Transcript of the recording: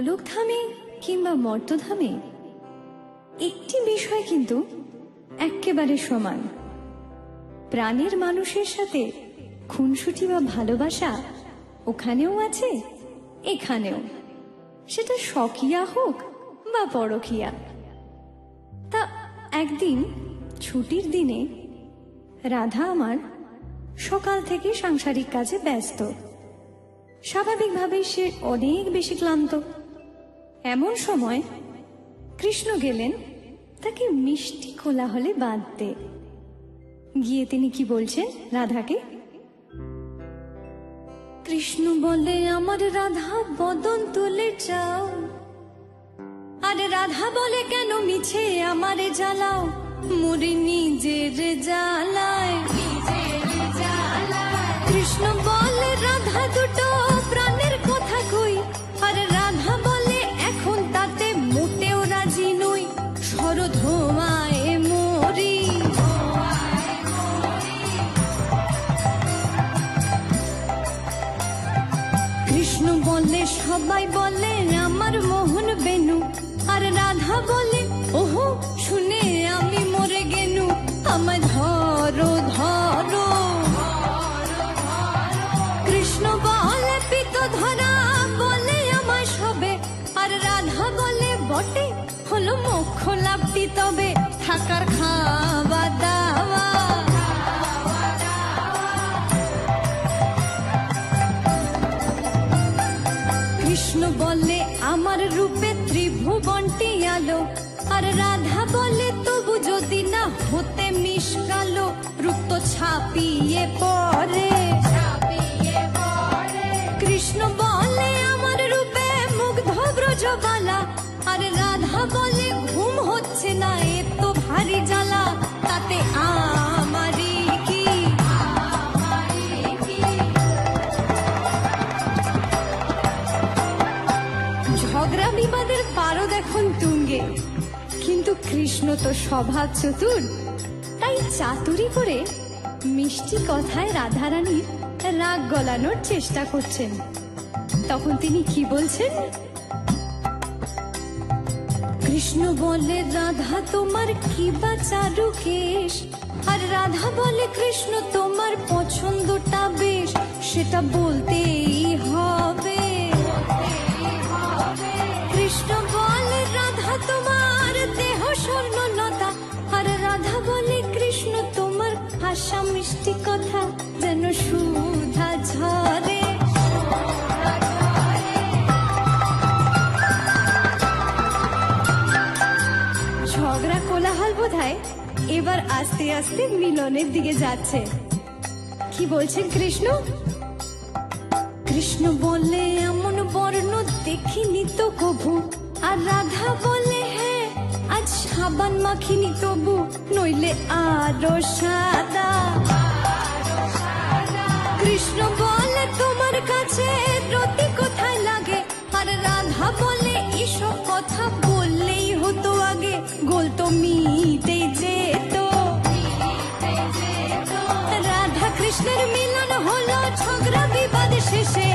গোলকধামে কিংবা মর্তধামে একটি বিষয় কিন্তু একেবারে সমান। প্রাণের মানুষের সাথে খুনসুটি বা ভালোবাসা ওখানেও আছে, এখানেও, সেটা স্বকীয়া হোক বা পরকীয়া। তা একদিন ছুটির দিনে রাধা আমার সকাল থেকে সাংসারিক কাজে ব্যস্ত। স্বাভাবিকভাবেই সে অনেক বেশি ক্লান্ত। এমন সময় কৃষ্ণ গেলেন তাকে মিষ্টি কোলাহলে বাঁধতে। গিয়ে তিনি কি বলছেন রাধাকে? কৃষ্ণ বলে, আমার রাধা বদন তুলে যাও। আর রাধা বলে, কেন মিছে আমারে জ্বালাও, মরি নিজের জ্বালায়। কৃষ্ণ বলে, রাধা দুটো প্রাণের কথা কই। আর রাধা বলে, এখন তাতে মোটেও রাজি নই, সরধোমায় মরি। কৃষ্ণ বলে, সবাই বলে আমার মোহন বেনু। আর রাধা বলে, ওহো শুনে আমি মরে গেনু, আমায় ধরো ধরো। কৃষ্ণ বলে, পিত ধরা বলে আমায় সবে। আর রাধা বলে, বটে হলো মোক্ষ লাভটি তবে, থাকার খাওয়া দাওয়া। কৃষ্ণ বলে, আমার রূপে ত্রিভুবনটি আলো। আর রাধা বলে, তবু যদি না হতে মিশকালো, রূপ তো ছাপিয়ে পড়ে। কৃষ্ণ বলে, আমার রূপে মুগ্ধ ব্রজবালা। আর রাধা বলে, ঘুম হচ্ছে না, এ তো ভারী জ্বালা, তাতে আমারই কি। ঝগড়া বিবাদের পারদ এখন তুঙ্গে, কিন্তু কৃষ্ণ তো স্বভাব চতুর, তাই চাতুরি করে মিষ্টি কথায় রাধারানীর রাগ গলানোর চেষ্টা করছেন। তখন তিনি কি বলছেন? কৃষ্ণ বলে, রাধা তোমার কি বা চারু কেশ। আর রাধা বলে, কৃষ্ণ তোমার পছন্দটা বেশ, সেটা বলতেই হবে। কৃষ্ণ বলে, রাধা তোমার দেহ স্বর্ণলতা। আর রাধা বলে, কৃষ্ণ তোমার ভাষা মিষ্টি কথা যেন সুধা ঝরে। ঝগড়া কোলাহল বোধহয় এবার আস্তে আস্তে মিলনের দিকে যাচ্ছে। কি বলছেন কৃষ্ণ? কৃষ্ণ বলে, এমন বর্ণ দেখিনি তো কভু। আর রাধা বলে, হ্যাঁ আজ সাবান মাখিনি তবু, নইলে আরো সাদা। কৃষ্ণ বলে, তোমার কাছে রতি কোথায় লাগে। আর রাধা বলে, এসব কথা বললেই হতো আগে, গোল তো মিটে যেত। রাধা কৃষ্ণের মিলন হলো ঝগড়া বিবাদ শেষে।